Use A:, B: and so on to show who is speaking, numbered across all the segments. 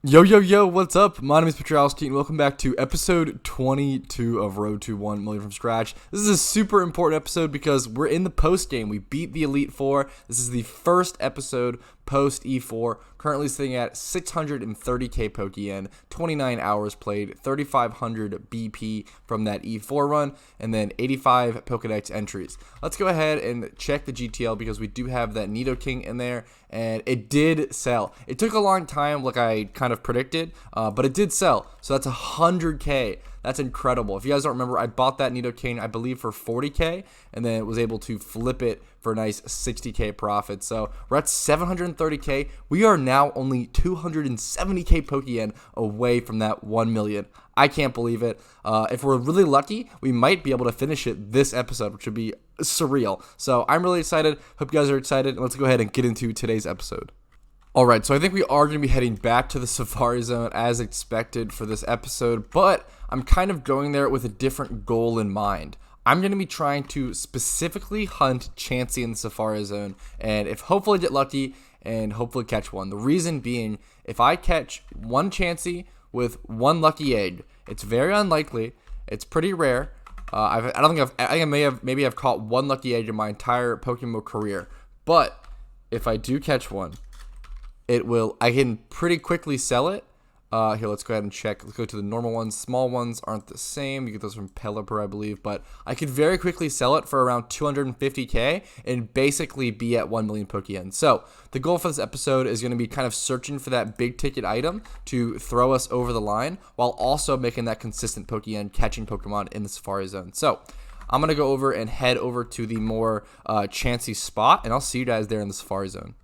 A: Yo, what's up? My name is Petrowski, and welcome back to episode 22 of Road to 1 Million from Scratch. This is a super important episode because we're in the post game. We beat the Elite Four. This is the first episode post E4, currently sitting at 630k Pokeyen, 29 hours played, 3,500 BP from that E4 run, and then 85 Pokedex entries. Let's go ahead and check the GTL because we do have that Nidoking in there, and it did sell. It took a long time, like I kind of predicted, but it did sell. So that's 100k. That's incredible. If you guys don't remember, I bought that Nidoking, I believe, for 40k, and then was able to flip it for a nice 60k profit. So we're at 730k. We are now only 270k Pokeyen away from that 1 million. I can't believe it. If we're really lucky, we might be able to finish it this episode, which would be surreal. So I'm really excited. Hope you guys are excited. And let's go ahead and get into today's episode. Alright, so I think we are going to be heading back to the Safari Zone as expected for this episode, but I'm kind of going there with a different goal in mind. I'm going to be trying to specifically hunt Chansey in the Safari Zone, and if hopefully get lucky and hopefully catch one. The reason being, if I catch one Chansey with one lucky egg, it's very unlikely, it's pretty rare. I think I've caught one lucky egg in my entire PokeMMO career, but if I do catch one, I can pretty quickly sell it. Here, let's go ahead and check. Let's go to the normal ones. Small ones aren't the same. You get those from Pelipper, I believe. But I could very quickly sell it for around 250k and basically be at 1 million Pokeyen. So the goal for this episode is going to be kind of searching for that big ticket item to throw us over the line while also making that consistent Pokeyen catching Pokemon in the Safari Zone. So I'm going to go over and head over to the more Chansey spot, and I'll see you guys there in the Safari Zone.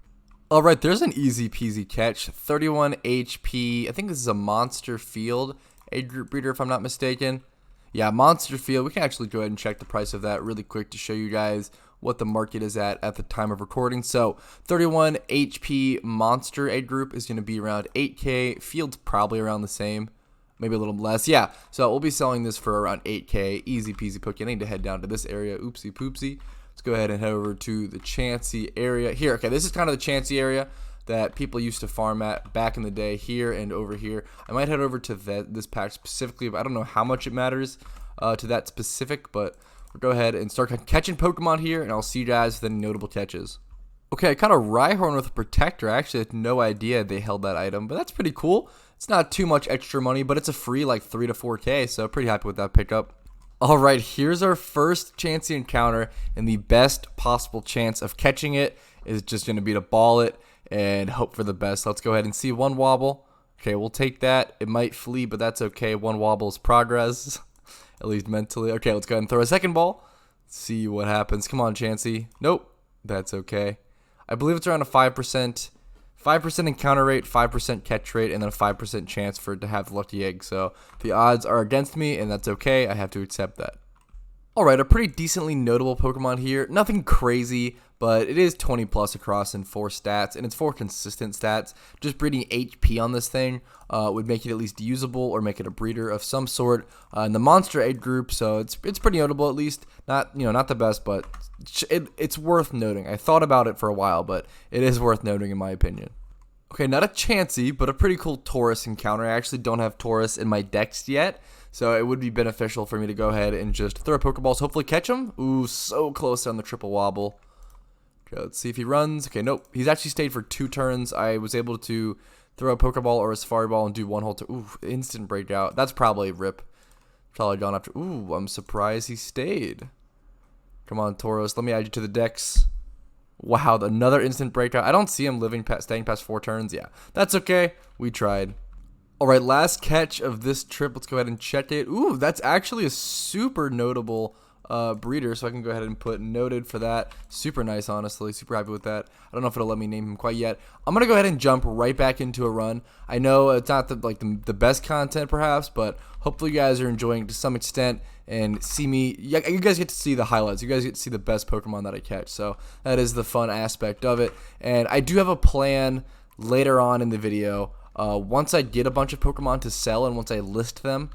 A: Alright, there's an easy peasy catch, 31 HP, I think this is a Monster Field, a group breeder if I'm not mistaken. Yeah, Monster Field, we can actually go ahead and check the price of that really quick to show you guys what the market is at the time of recording. So, 31 HP Monster egg group is going to be around 8k, Field's probably around the same, maybe a little less, yeah. So, we'll be selling this for around 8k, easy peasy Pokeyen. I need to head down to this area, oopsie poopsie. Let's go ahead and head over to the Chansey area here. Okay, this is kind of the Chansey area that people used to farm at back in the day, here and over here. I might head over to this patch specifically, but I don't know how much it matters to that specific, but we'll go ahead and start catching Pokemon here, and I'll see you guys with any notable catches. Okay, I caught a Rhyhorn with a Protector. I actually had no idea they held that item, but that's pretty cool. It's not too much extra money, but it's a free like 3 to 4k, so pretty happy with that pickup. Alright, here's our first Chansey encounter, and the best possible chance of catching it is just going to be to ball it and hope for the best. Let's go ahead and see one wobble. Okay, we'll take that. It might flee, but that's okay. One wobble is progress, at least mentally. Okay, let's go ahead and throw a second ball. See what happens. Come on, Chansey. Nope, that's okay. I believe it's around a 5% encounter rate, 5% catch rate, and then a 5% chance for it to have the lucky egg. So the odds are against me, and that's okay. I have to accept that. Alright, a pretty decently notable Pokemon here. Nothing crazy, but it is 20 plus across in 4 stats, and it's 4 consistent stats. Just breeding HP on this thing would make it at least usable or make it a breeder of some sort in the Monster egg group. So it's pretty notable, at least. Not the best, but it's worth noting. I thought about it for a while, but it is worth noting in my opinion. Okay, not a Chansey, but a pretty cool Tauros encounter. I actually don't have Tauros in my decks yet, so it would be beneficial for me to go ahead and just throw Pokeballs, hopefully catch him. Ooh, so close on the triple wobble. Okay, let's see if he runs. Okay, nope. He's actually stayed for 2 turns. I was able to throw a Pokeball or a Safari Ball and do one whole turn. Ooh, instant breakout. That's probably a rip. Probably gone after. Ooh, I'm surprised he stayed. Come on, Tauros. Let me add you to the decks. Wow, another instant breakout. I don't see him staying past 4 turns. Yeah, that's okay. We tried. Alright, last catch of this trip. Let's go ahead and check it. Ooh, that's actually a super notable breeder, so I can go ahead and put noted for that. Super nice, honestly. Super happy with that. I don't know if it'll let me name him quite yet. I'm going to go ahead and jump right back into a run. I know it's not the best content, perhaps, but hopefully you guys are enjoying to some extent and see me. You guys get to see the highlights. You guys get to see the best Pokemon that I catch, so that is the fun aspect of it. And I do have a plan later on in the video. Once I get a bunch of Pokemon to sell and once I list them,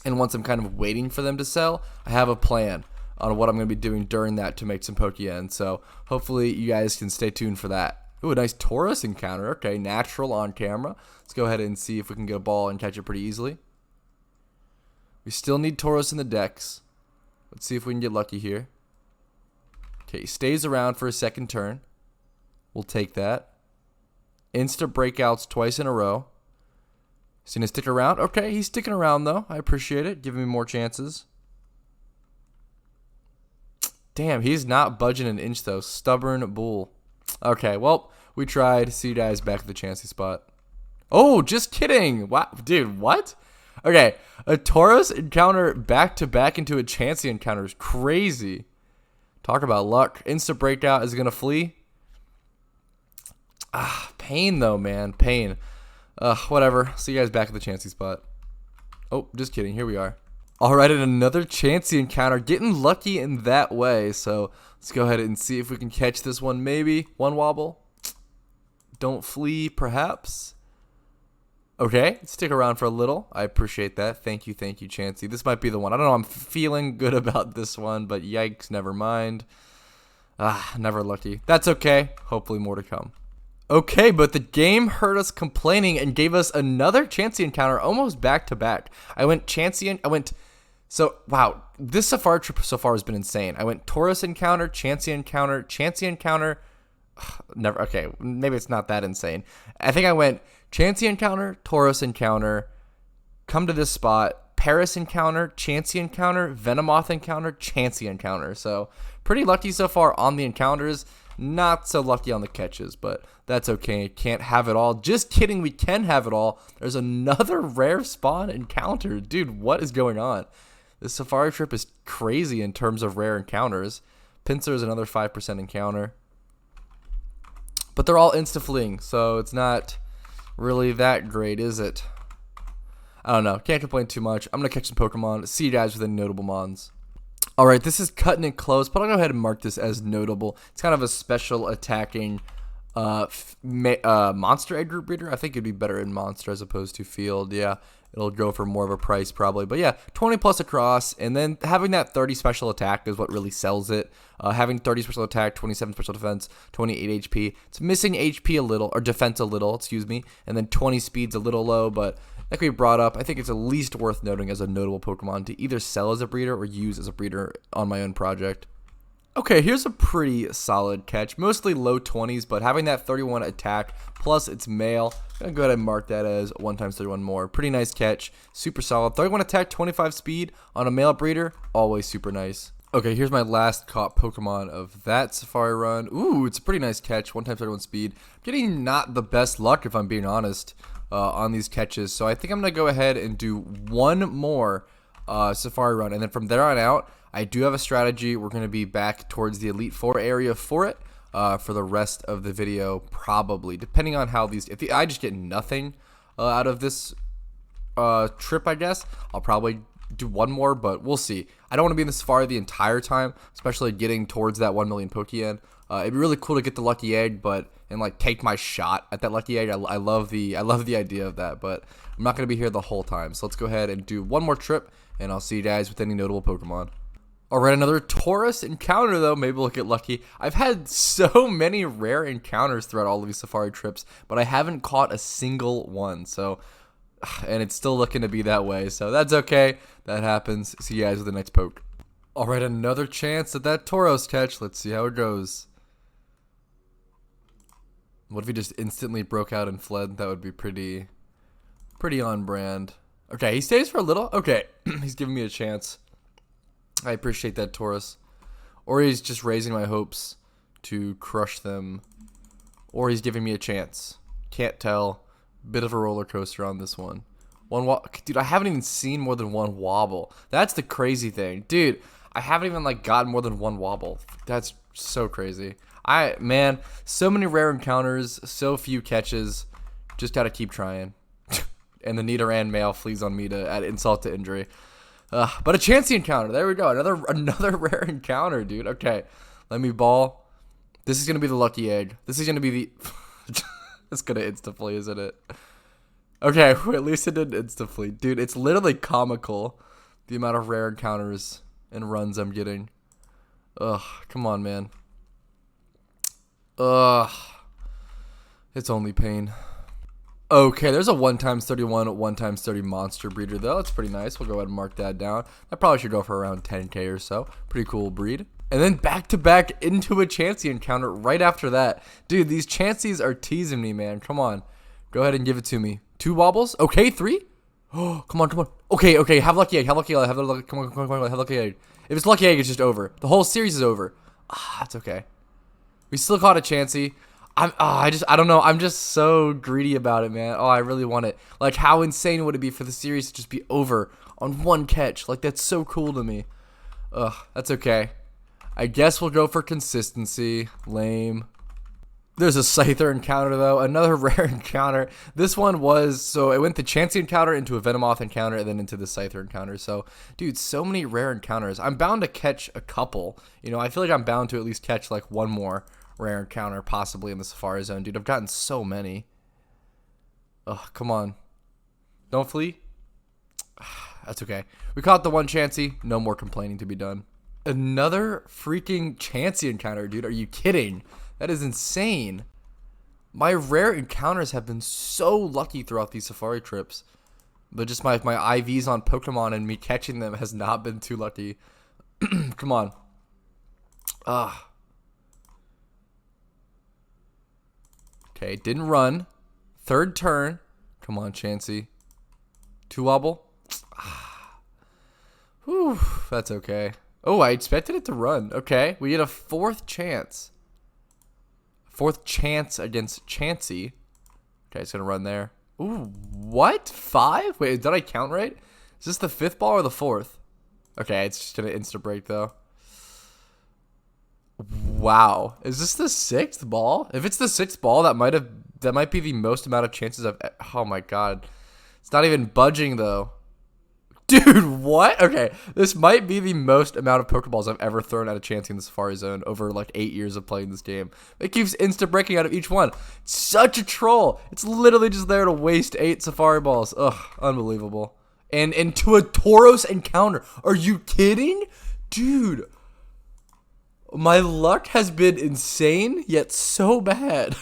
A: and once I'm kind of waiting for them to sell, I have a plan on what I'm going to be doing during that to make some Pokeyen. So hopefully you guys can stay tuned for that. Ooh, a nice Taurus encounter. Okay, natural on camera. Let's go ahead and see if we can get a ball and catch it pretty easily. We still need Taurus in the decks. Let's see if we can get lucky here. Okay, stays around for a second turn. We'll take that. Insta breakouts twice in a row. He's going to stick around. Okay, he's sticking around, though. I appreciate it. Giving me more chances. Damn, he's not budging an inch, though. Stubborn bull. Okay, well, we tried. See you guys back at the chancy spot. Oh, just kidding. Wow, dude, what? Okay, a Taurus encounter back-to-back into a chancy encounter is crazy. Talk about luck. Insta breakout is going to flee. Ah, pain, though, man. Pain. Whatever. See you guys back at the chancy spot. Oh, just kidding. Here we are. All right, and another chancy encounter. Getting lucky in that way. So let's go ahead and see if we can catch this one. Maybe one wobble. Don't flee, perhaps. Okay, stick around for a little. I appreciate that. Thank you, Chansey. This might be the one. I don't know. I'm feeling good about this one, but yikes, never mind. Never lucky. That's okay. Hopefully more to come. Okay, but the game heard us complaining and gave us another chancy encounter almost back to back. So, wow, this safari trip so far has been insane. I went Taurus encounter, chancy encounter. Never, okay, maybe it's not that insane. I think I went chancy encounter, Taurus encounter, come to this spot, Paris encounter, chancy encounter, Venomoth encounter, chancy encounter. So, pretty lucky so far on the encounters. Not so lucky on the catches, but that's okay. Can't have it all. Just kidding, we can have it all. There's another rare spawn encounter. Dude, what is going on? This safari trip is crazy in terms of rare encounters. Pinsir is another 5% encounter. But they're all insta-fleeing, so it's not really that great, is it? I don't know. Can't complain too much. I'm going to catch some Pokemon. See you guys with any notable mons. Alright, this is cutting it close, but I'll go ahead and mark this as notable. It's kind of a special attacking monster egg group breeder. I think it'd be better in monster as opposed to field. Yeah, it'll go for more of a price probably. But yeah, 20 plus across, and then having that 30 special attack is what really sells it. Having 30 special attack, 27 special defense, 28 HP. It's missing HP a little, or defense a little, excuse me, and then 20 speed's a little low, but like we brought up, I think it's at least worth noting as a notable Pokemon to either sell as a breeder or use as a breeder on my own project. Okay, here's a pretty solid catch. Mostly low 20s, but having that 31 attack, plus it's male, I'm going to go ahead and mark that as 1 times 31 more. Pretty nice catch. Super solid. 31 attack, 25 speed on a male breeder. Always super nice. Okay, here's my last caught Pokemon of that safari run. Ooh, it's a pretty nice catch. 1 times 31 speed. Getting not the best luck, if I'm being honest, on these catches. So I think I'm going to go ahead and do one more safari run. And then from there on out, I do have a strategy. We're going to be back towards the Elite Four area for it for the rest of the video, probably. Depending on how these... If I just get nothing out of this trip, I guess, I'll probably do one more, but we'll see. I don't want to be in the safari the entire time, especially getting towards that 1 million Pokeyen. It'd be really cool to get the lucky egg, and like take my shot at that lucky egg. I love the idea of that, but I'm not going to be here the whole time. So let's go ahead and do one more trip, and I'll see you guys with any notable Pokemon. Alright, another Taurus encounter though. Maybe we'll get lucky. I've had so many rare encounters throughout all of these safari trips, but I haven't caught a single one. So, and it's still looking to be that way. So that's okay. That happens. See you guys with the next poke. Alright, another chance at that Tauros catch. Let's see how it goes. What if he just instantly broke out and fled? That would be pretty on brand. Okay, he stays for a little. Okay, he's giving me a chance. I appreciate that, Taurus. Or he's just raising my hopes to crush them. Or he's giving me a chance. Can't tell. Bit of a roller coaster on this one. Dude, I haven't even seen more than one wobble. That's the crazy thing. Dude, I haven't even like gotten more than one wobble. That's so crazy. Man, so many rare encounters, so few catches. Just gotta keep trying. And the Nidoran male flees on me to add insult to injury. But a chancy encounter. There we go. Another rare encounter, dude. Okay, let me ball. This is gonna be the lucky egg. This is gonna be the. It's gonna insta-flee, isn't it? Okay, at least it didn't insta-flee, dude. It's literally comical the amount of rare encounters and runs I'm getting. Ugh, come on, man. Ugh. It's only pain. Okay, there's a 1x31, 1x30 monster breeder though. That's pretty nice. We'll go ahead and mark that down. That probably should go for around 10k or so. Pretty cool breed. And then back to back into a Chansey encounter right after that. Dude, these Chanseys are teasing me, man. Come on. Go ahead and give it to me. 2 wobbles? Okay, 3? Oh, come on, come on. Okay, have lucky egg, have lucky egg, come on, have lucky egg. If it's lucky egg, it's just over. The whole series is over. That's okay. We still caught a Chansey. I don't know. I'm just so greedy about it, man. Oh, I really want it. Like, how insane would it be for the series to just be over on 1 catch? Like, that's so cool to me. Ugh, that's okay. I guess we'll go for consistency. Lame. There's a Scyther encounter, though. Another rare encounter. This one was, so it went the Chansey encounter into a Venomoth encounter and then into the Scyther encounter. So, dude, so many rare encounters. I'm bound to catch a couple. You know, I feel like I'm bound to at least catch, like, 1 more rare encounter possibly in the Safari Zone. Dude, I've gotten so many. Ugh, come on. Don't flee. That's okay. We caught the 1 Chansey. No more complaining to be done. Another freaking Chansey encounter, dude. Are you kidding? That is insane. My rare encounters have been so lucky throughout these Safari trips. But just my IVs on Pokemon and me catching them has not been too lucky. Come on. Okay, didn't run. 3rd turn. Come on, Chansey. 2 wobble. Whew, that's okay. Oh, I expected it to run. Okay, we get a 4th chance. 4th chance against Chansey. Okay, it's going to run there. Ooh, what? 5? Wait, did I count right? Is this the 5th ball or the 4th? Okay, it's just going to insta-break, though. Wow. Is this the 6th ball? If it's the 6th ball, that might be the most amount of chances I've... Oh, my God. It's not even budging, though. Dude, what? Okay, this might be the most amount of Pokeballs I've ever thrown at a Chansey in the Safari Zone over like 8 years of playing this game. It keeps insta-breaking out of each one. It's such a troll. It's literally just there to waste 8 Safari Balls. Ugh, unbelievable. And into a Tauros encounter. Are you kidding? Dude, my luck has been insane, yet so bad.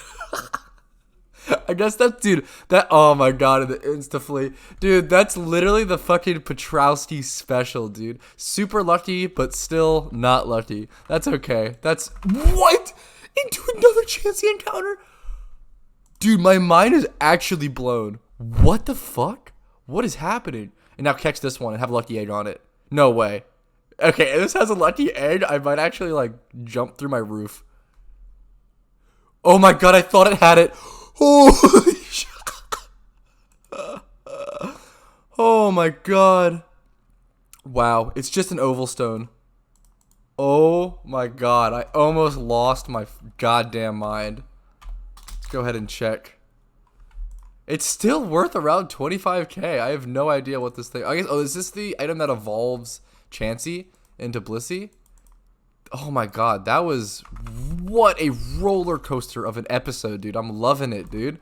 A: I guess that's, dude, oh my God, the insta-flee. Dude, that's literally the fucking Petrowski special, dude. Super lucky, but still not lucky. That's okay. That's, what? Into another Chansey encounter? Dude, my mind is actually blown. What the fuck? What is happening? And now catch this one and have a lucky egg on it. No way. Okay, if this has a lucky egg, I might actually, like, jump through my roof. Oh my God, I thought it had it. Holy shit. Oh my God. Wow, it's just an oval stone. Oh my God, I almost lost my goddamn mind. Let's go ahead and check. It's still worth around 25k. I have no idea what this thing... I guess, oh, is this the item that evolves Chansey into Blissey? Oh my God, that was... What a roller coaster of an episode, dude. I'm loving it, dude.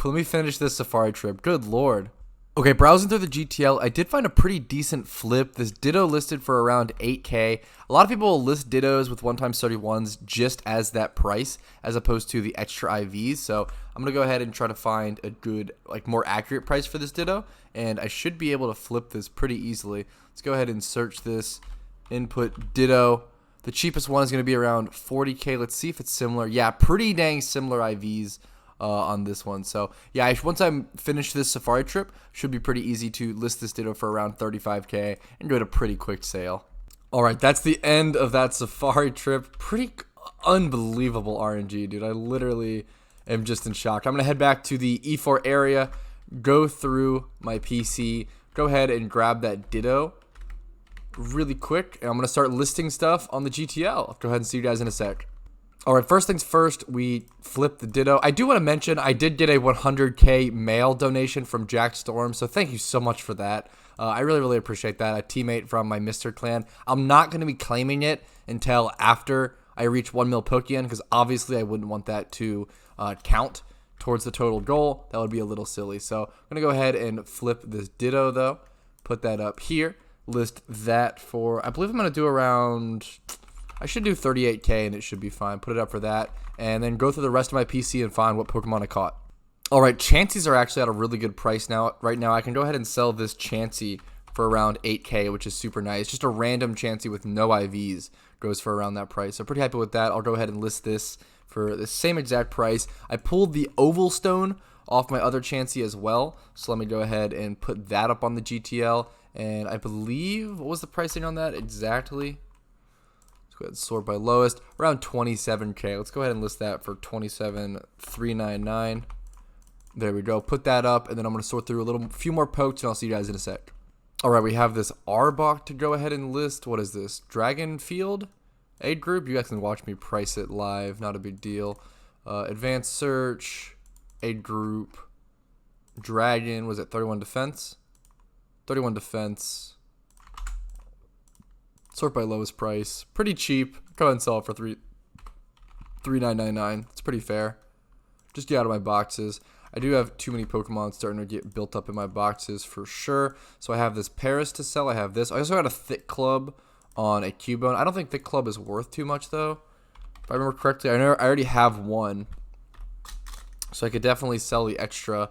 A: Let me finish this Safari trip. Good Lord. Okay, browsing through the GTL, I did find a pretty decent flip. This Ditto listed for around 8k. A lot of people will list Dittos with 1x31s just as that price, as opposed to the extra IVs. So I'm going to go ahead and try to find a good, like, more accurate price for this Ditto. And I should be able to flip this pretty easily. Let's go ahead and search this. Input Ditto. The cheapest one is going to be around 40k. Let's see if it's similar. Yeah, pretty dang similar IVs on this one. So yeah, once I finish this Safari trip, should be pretty easy to list this Ditto for around 35k and go to pretty quick sale. All right, that's the end of that Safari trip. Pretty unbelievable RNG, dude. I literally am just in shock. I'm going to head back to the E4 area, go through my PC, go ahead and grab that Ditto really quick, and I'm going to start listing stuff on the GTL. I'll go ahead and see you guys in a sec. Alright, first things first, we flipped the Ditto. I do want to mention, I did get a 100k mail donation from Jack Storm, so thank you so much for that. I really, really appreciate that. A teammate from my Mr. Clan. I'm not going to be claiming it until after I reach 1 mil Pokeyen, because obviously I wouldn't want that to count towards the total goal. That would be a little silly. So I'm going to go ahead and flip this Ditto, though. Put that up here. List that for, I believe I'm going to do around I should do 38k and it should be fine. Put it up for that, and then go through the rest of my PC and find what Pokemon I caught. Alright, Chanseys are actually at a really good price now. Right now, I can go ahead and sell this Chansey for around 8k, which is super nice. Just a random Chansey with no IVs goes for around that price. So pretty happy with that. I'll go ahead and list this for the same exact price. I pulled the Oval Stone off my other Chansey as well. So let me go ahead and put that up on the GTL. And I believe, what was the pricing on that exactly? Let's go ahead and sort by lowest. Around 27k. Let's go ahead and list that for 27,399. There we go. Put that up, and then I'm going to sort through a few more pokes, and I'll see you guys in a sec. All right, we have this Arbok to go ahead and list. What is this? Dragon Field? Aid group? You guys can watch me price it live. Not a big deal. Advanced search. Aid group. Dragon. Was it 31 defense? 31 defense. Sort by lowest price. Pretty cheap. Go ahead and sell it for 3,999. It's pretty fair. Just get out of my boxes. I do have too many Pokemon starting to get built up in my boxes for sure. So I have this Paris to sell. I have this. I also got a Thick Club on a Cubone. I don't think Thick Club is worth too much though. If I remember correctly, I already have one. So I could definitely sell the extra.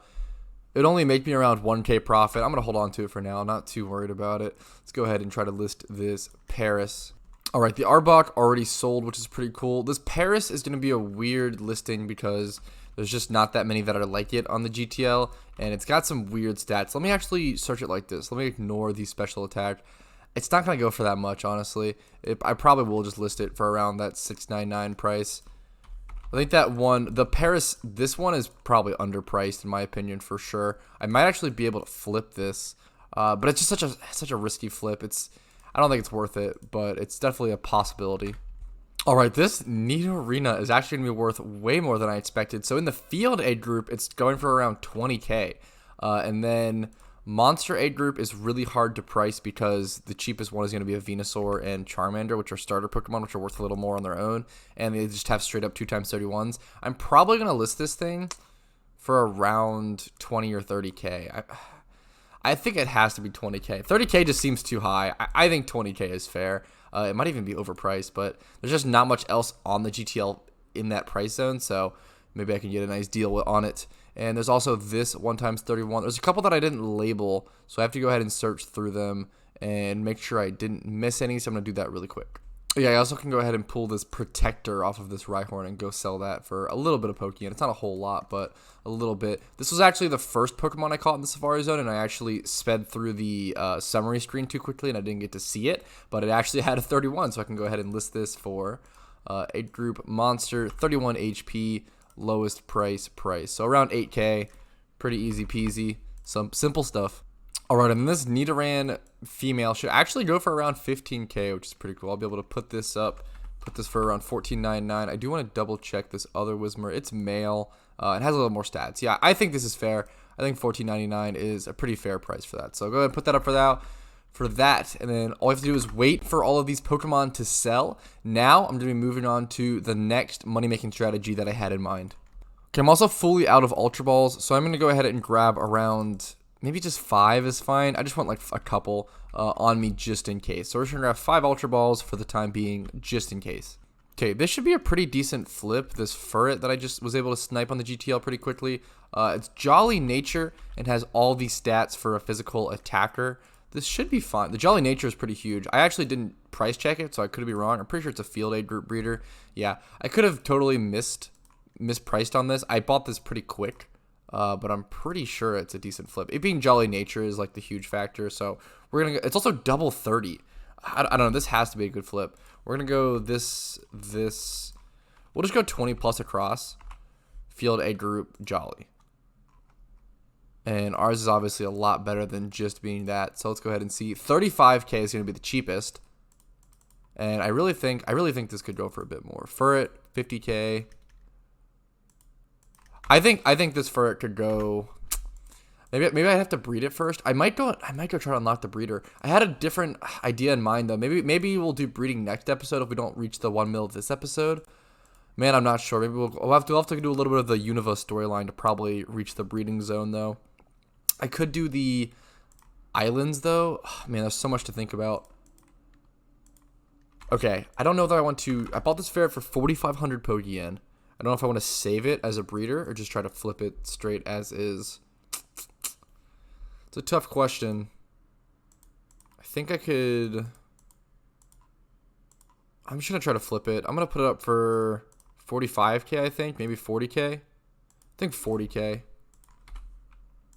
A: It would only make me around 1k profit. I'm going to hold on to it for now. I'm not too worried about it. Let's go ahead and try to list this Paris. All right, the Arbok already sold, which is pretty cool. This Paris is going to be a weird listing because there's just not that many that are like it on the GTL, and it's got some weird stats. Let me actually search it like this. Let me ignore the special attack. It's not going to go for that much, honestly. I probably will just list it for around that 699 price. I think that one, the Paris, this one is probably underpriced in my opinion for sure. I might actually be able to flip this, but it's just such a risky flip. I don't think it's worth it, but it's definitely a possibility. All right, this Nidorina is actually going to be worth way more than I expected. So in the field aid group, it's going for around 20k. And then monster aid group is really hard to price because the cheapest one is going to be a Venusaur and Charmander, which are starter Pokemon, which are worth a little more on their own. And they just have straight up 2x31s. I'm probably going to list this thing for around 20 or 30k. I think it has to be 20k. 30k just seems too high. I think 20k is fair. It might even be overpriced, but there's just not much else on the GTL in that price zone, so maybe I can get a nice deal on it. And there's also this 1x31. There's a couple that I didn't label, so I have to go ahead and search through them and make sure I didn't miss any, so I'm going to do that really quick. Yeah, I also can go ahead and pull this Protector off of this Rhyhorn and go sell that for a little bit of Pokeyen. It's not a whole lot, but a little bit. This was actually the first Pokemon I caught in the Safari Zone, and I actually sped through the summary screen too quickly, and I didn't get to see it, but it actually had a 31, so I can go ahead and list this for a group monster, 31 HP, lowest price. So around 8k, pretty easy peasy, some simple stuff. Alright, and this Nidoran female should actually go for around 15k, which is pretty cool. I'll be able to put this up, put this for around 14.99. I do want to double check this other Whismur. It's male. It has a little more stats. Yeah, I think this is fair. I think 14.99 is a pretty fair price for that. So go ahead and put that up for that. And then all you have to do is wait for all of these Pokemon to sell. Now I'm going to be moving on to the next money-making strategy that I had in mind. Okay, I'm also fully out of Ultra Balls, so I'm going to go ahead and grab around... maybe just 5 is fine. I just want like a couple on me just in case. So we're just going to grab 5 Ultra Balls for the time being, just in case. Okay, this should be a pretty decent flip, this Furret that I just was able to snipe on the GTL pretty quickly. It's Jolly Nature and has all these stats for a physical attacker. This should be fine. The Jolly Nature is pretty huge. I actually didn't price check it, so I could be wrong. I'm pretty sure it's a Field Aid group breeder. Yeah, I could have totally mispriced on this. I bought this pretty quick. But I'm pretty sure it's a decent flip. It being Jolly Nature is like the huge factor. So we're going to go, it's also double 30. I don't know. This has to be a good flip. We're going to go this. We'll just go 20 plus across. Field A group Jolly. And ours is obviously a lot better than just being that. So let's go ahead and see. 35k is going to be the cheapest. And I really think this could go for a bit more. Furret, 50k. I think this Furret could go. Maybe I'd have to breed it first. I might go try to unlock the breeder. I had a different idea in mind though. Maybe we'll do breeding next episode if we don't reach the 1 mil this episode. Man, I'm not sure. Maybe we'll have to do a little bit of the Unova storyline to probably reach the breeding zone though. I could do the islands though. Oh, man, there's so much to think about. Okay, I don't know that I want to. I bought this ferret for 4,500 Pokeyen. I don't know if I want to save it as a breeder or just try to flip it straight as is. It's a tough question. I think I could. I'm just going to try to flip it. I'm going to put it up for 45K, I think. Maybe 40K. I think 40K.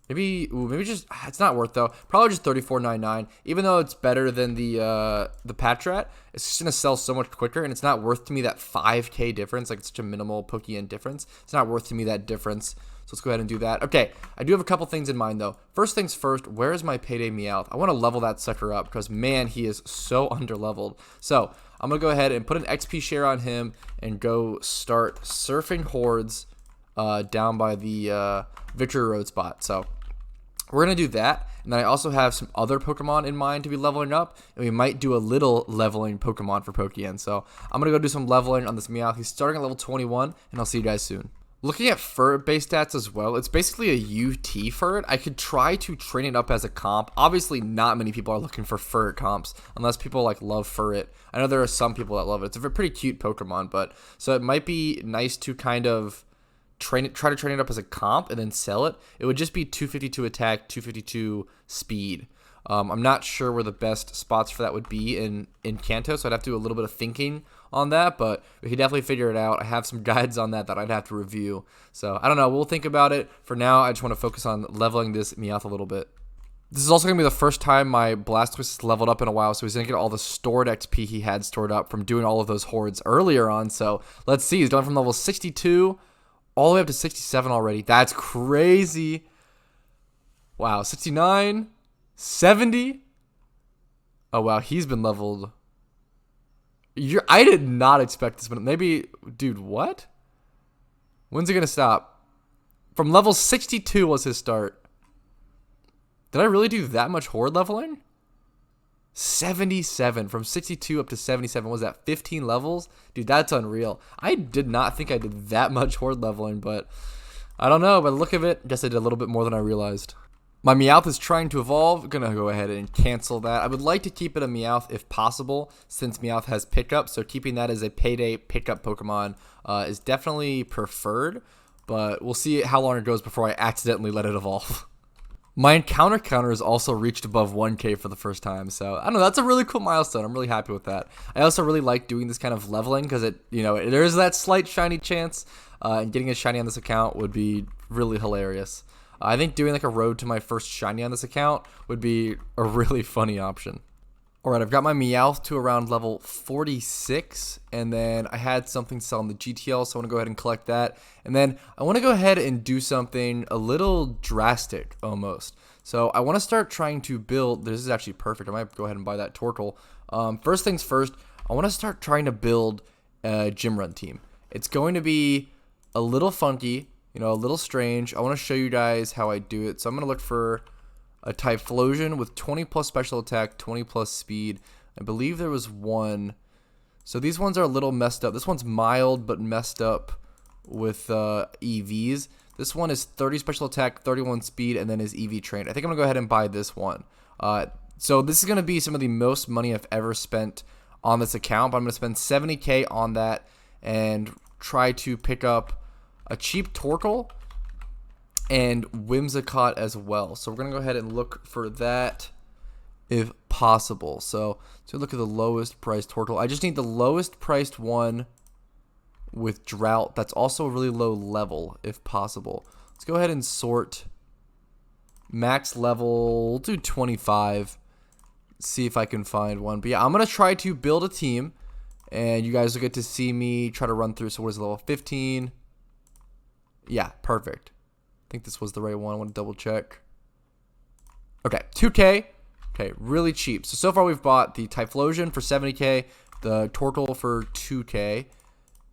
A: Maybe just, it's not worth though. Probably just 34.99. Even though it's better than the Patrat, it's just gonna sell so much quicker, and it's not worth to me that 5K difference. Like, it's such a minimal Pokeyen difference. It's not worth to me that difference. So let's go ahead and do that. Okay, I do have a couple things in mind though. First things first, where is my Payday Meowth? I want to level that sucker up because man, he is so underleveled. So I'm gonna go ahead and put an XP share on him and go start surfing hordes down by the Victory Road spot. So we're going to do that, and then I also have some other Pokemon in mind to be leveling up, and we might do a little leveling Pokemon for Pokeyen. So I'm going to go do some leveling on this Meowth. He's starting at level 21, and I'll see you guys soon. Looking at ferret base stats as well, it's basically a UT ferret. I could try to train it up as a comp. Obviously, not many people are looking for ferret comps, unless people like love ferret. I know there are some people that love it. It's a pretty cute Pokemon, but so it might be nice to kind of try to train it up as a comp and then sell it. It would just be 252 attack, 252 speed. I'm not sure where the best spots for that would be in Kanto, so I'd have to do a little bit of thinking on that, but we could definitely figure it out. I have some guides on that I'd have to review. So I don't know. We'll think about it. For now, I just want to focus on leveling this Meowth a little bit. This is also going to be the first time my Blastoise is leveled up in a while, so he's going to get all the stored XP he had stored up from doing all of those hordes earlier on. So let's see. He's going from level 62 all the way up to 67 already. That's crazy. Wow, 69, 70. Oh, wow, he's been leveled. I did not expect this, but maybe, dude, what? When's it going to stop? From level 62 was his start. Did I really do that much horde leveling? 77 from 62 up to 77. Was that 15 levels? Dude, that's unreal. I did not think I did that much horde leveling, but I don't know. By the look of it, I guess I did a little bit more than I realized. My Meowth is trying to evolve. Gonna go ahead and cancel that. I would like to keep it a Meowth if possible, since Meowth has pickup. So keeping that as a payday pickup Pokemon is definitely preferred. But we'll see how long it goes before I accidentally let it evolve. My encounter counter has also reached above 1K for the first time, so I don't know, that's a really cool milestone. I'm really happy with that. I also really like doing this kind of leveling because it, there is that slight shiny chance, and getting a shiny on this account would be really hilarious. I think doing like a road to my first shiny on this account would be a really funny option. Alright, I've got my Meowth to around level 46, and then I had something to sell in the GTL, so I want to go ahead and collect that. And then I want to go ahead and do something a little drastic, almost. So I want to start trying to build, this is actually perfect, I might go ahead and buy that Torkoal. First things first, I want to start trying to build a gym run team. It's going to be a little funky, a little strange. I want to show you guys how I do it. So I'm going to look for a Typhlosion with 20 plus special attack, 20 plus speed. I believe there was one. So these ones are a little messed up. This one's mild but messed up with EVs. This one is 30 special attack, 31 speed, and then is EV trained. I think I'm going to go ahead and buy this one. So this is going to be some of the most money I've ever spent on this account. But I'm going to spend 70K on that and try to pick up a cheap Torkoal and Whimsicott as well. So we're going to go ahead and look for that if possible. So look at the lowest priced Torkoal. I just need the lowest priced one with Drought. That's also a really low level if possible. Let's go ahead and sort max level. We'll do 25. See if I can find one. But yeah, I'm going to try to build a team, and you guys will get to see me try to run through. So what is level 15? Yeah, perfect. I think this was the right one. I want to double check. Okay, 2K. Okay, really cheap. So far we've bought the Typhlosion for 70K, the Torkoal for 2K,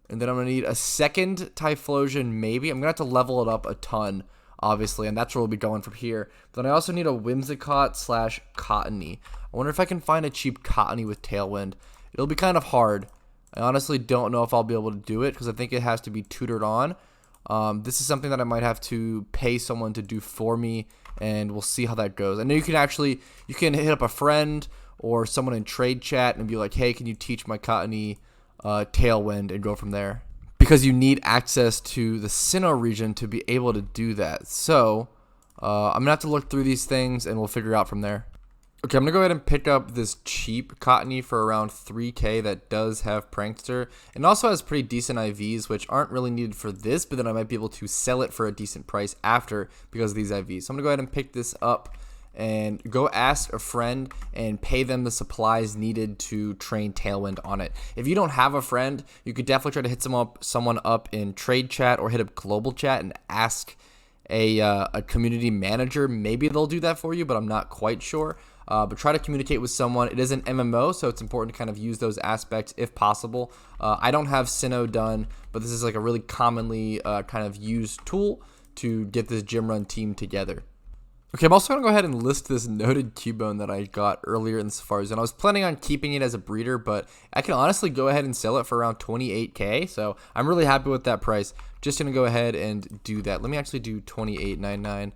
A: and then I'm going to need a second Typhlosion maybe. I'm going to have to level it up a ton, obviously, and that's where we'll be going from here. Then I also need a Whimsicott / Cottony. I wonder if I can find a cheap Cottony with Tailwind. It'll be kind of hard. I honestly don't know if I'll be able to do it because I think it has to be tutored on. This is something that I might have to pay someone to do for me, and we'll see how that goes. I know you can hit up a friend or someone in trade chat and be like, hey, can you teach my Cottonee Tailwind, and go from there. Because you need access to the Sinnoh region to be able to do that. So I'm going to have to look through these things and we'll figure it out from there. Okay, I'm going to go ahead and pick up this cheap Cottonee for around 3k that does have Prankster. And also has pretty decent IVs, which aren't really needed for this, but then I might be able to sell it for a decent price after because of these IVs. So I'm going to go ahead and pick this up and go ask a friend and pay them the supplies needed to train Tailwind on it. If you don't have a friend, you could definitely try to hit someone up in trade chat or hit up global chat and ask a community manager. Maybe they'll do that for you, but I'm not quite sure. But try to communicate with someone. It is an MMO, so it's important to kind of use those aspects if possible. I don't have Sinnoh done, but this is like a really commonly kind of used tool to get this gym run team together. Okay, I'm also going to go ahead and list this noted Cubone that I got earlier in the Safari Zone. I was planning on keeping it as a breeder, but I can honestly go ahead and sell it for around 28k, so I'm really happy with that price. Just going to go ahead and do that. Let me actually do 28.99,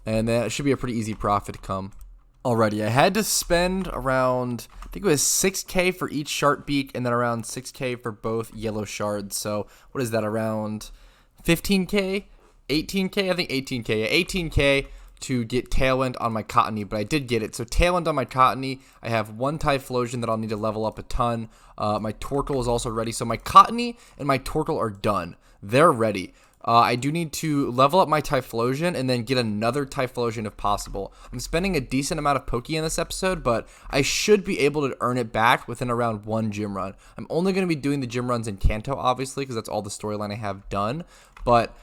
A: and then it should be a pretty easy profit to come. Alrighty, I had to spend around, I think it was 6k for each Sharkbeak, and then around 6k for both yellow shards. So what is that, around 15k? 18k? I think 18k. Yeah, 18k to get Tailwind on my Cottonee, but I did get it. So Tailwind on my Cottonee, I have one Typhlosion that I'll need to level up a ton. My Torkoal is also ready. So my Cottonee and my Torkoal are done. They're ready. I do need to level up my Typhlosion and then get another Typhlosion if possible. I'm spending a decent amount of Pokeyen this episode, but I should be able to earn it back within around one gym run. I'm only going to be doing the gym runs in Kanto, obviously, because that's all the storyline I have done. But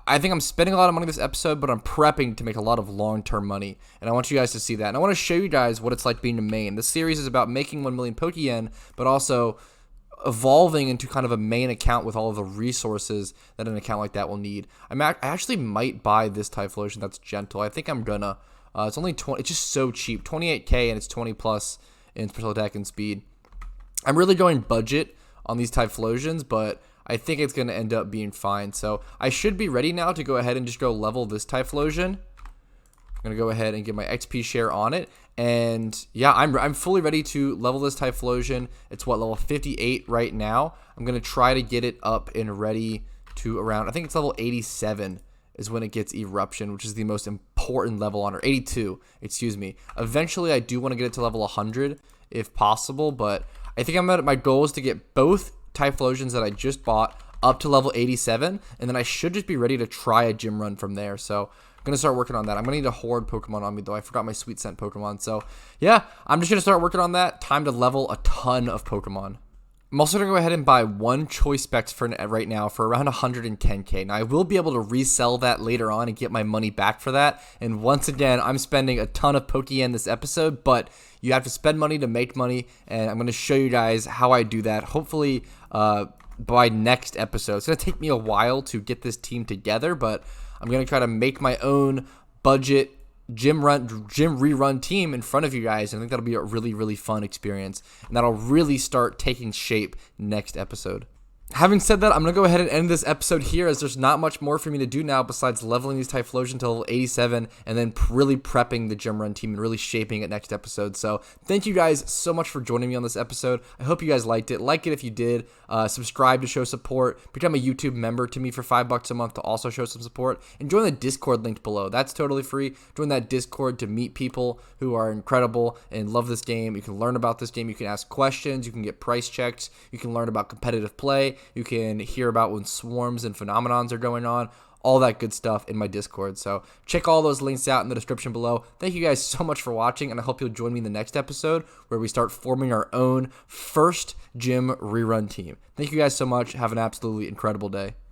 A: I think I'm spending a lot of money this episode, but I'm prepping to make a lot of long-term money, and I want you guys to see that. And I want to show you guys what it's like being a main. This series is about making 1 million Pokeyen, but also evolving into kind of a main account with all of the resources that an account like that will need. I actually might buy this Typhlosion that's gentle. I think I'm gonna. It's only 20. It's just so cheap, 28k, and it's 20 plus in special attack and speed. I'm really going budget on these Typhlosions, but I think it's going to end up being fine. So I should be ready now to go ahead and just go level this Typhlosion. I'm going to go ahead and get my XP share on it. And yeah, I'm fully ready to level this Typhlosion. It's what, level 58 right now. I'm going to try to get it up and ready to around, I think it's level 87 is when it gets Eruption, which is the most important level on her. 82, excuse me. Eventually, I do want to get it to level 100 if possible, but I think my goal is to get both Typhlosions that I just bought up to level 87, and then I should just be ready to try a gym run from there. So I'm going to start working on that. I'm going to need a horde Pokemon on me, though. I forgot my Sweet Scent Pokemon. So yeah, I'm just going to start working on that. Time to level a ton of Pokemon. I'm also going to go ahead and buy one Choice Specs for right now for around 110k. Now, I will be able to resell that later on and get my money back for that. And once again, I'm spending a ton of Pokeyen this episode, but you have to spend money to make money, and I'm going to show you guys how I do that, hopefully by next episode. It's going to take me a while to get this team together, but I'm going to try to make my own budget gym rerun team in front of you guys, and I think that'll be a really, really fun experience, and that'll really start taking shape next episode. Having said that, I'm going to go ahead and end this episode here, as there's not much more for me to do now besides leveling these Typhlosion to level 87 and then really prepping the gym run team and really shaping it next episode. So thank you guys so much for joining me on this episode. I hope you guys liked it. Like it if you did. Subscribe to show support. Become a YouTube member to me for $5 a month to also show some support. And join the Discord linked below. That's totally free. Join that Discord to meet people who are incredible and love this game. You can learn about this game. You can ask questions. You can get price checks. You can learn about competitive play. You can hear about when swarms and phenomenons are going on, all that good stuff in my Discord. So check all those links out in the description below. Thank you guys so much for watching, and I hope you'll join me in the next episode where we start forming our own first gym rerun team. Thank you guys so much. Have an absolutely incredible day.